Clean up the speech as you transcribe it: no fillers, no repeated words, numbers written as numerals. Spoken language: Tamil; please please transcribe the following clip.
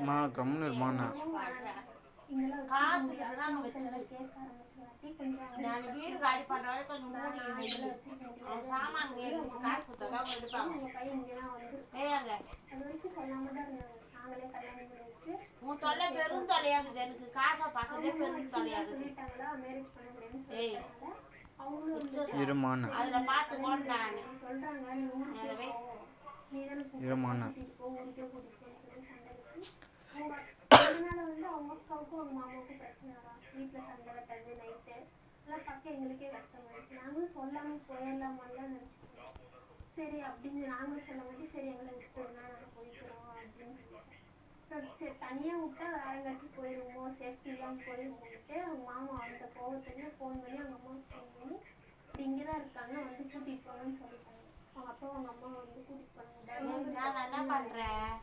மா கம்முன்னு இருமாண்ணா காசுக்கு நாங்க வச்சிருக்கோம். நான் வீடு காலி பண்ற வரைக்கும் கொஞ்சம் மூடி வெயில் அவன் சாமான் எடுத்து காசு கொடுத்தாதான் எடுப்பாங்க. ஏங்க உன் தொல்லை பெரும் தொல்லையாகுது, எனக்கு காசை பார்க்கறதே பெரும் தொல்லையாகுது. இருமாண்ணா அதுல பார்த்து போடு நான் இருமாண்ணா அதனால அவங்க அக்காவுக்கும் அவங்க மாமாவுக்கும் பிரச்சனை தான். வீட்டுல சண்டை கட்டது நைட்டு எல்லாம் பார்க்க எங்களுக்கே கஷ்டமாயிடுச்சு. நாங்களும் சொல்லாம போயிடலாமான்லாம் நினைச்சிட்டோம். சரி அப்படின்னு நாங்களும் சொல்ல மாட்டேன். சரி எங்களை விட்டுருந்தா நாங்கள் போய்க்கிறோம் அப்படின்னு சரி தனியா விட்டா வேற எங்காச்சும் போயிருவோமோ சேஃப்டி இல்லாம போயிருவோம்ட்டு அவங்க மாமா அந்த கோவத்துல ஃபோன் பண்ணி அவங்க அம்மாவுக்கு ஃபோன் பண்ணி இப்படி இங்கதான் இருக்காங்க வந்து கூட்டிட்டு போங்கன்னு சொல்லிட்டாங்க. அவங்க அப்பா அவங்க அம்மா வந்து கூட்டிட்டு போனாங்க. நான் என்ன பண்றேன்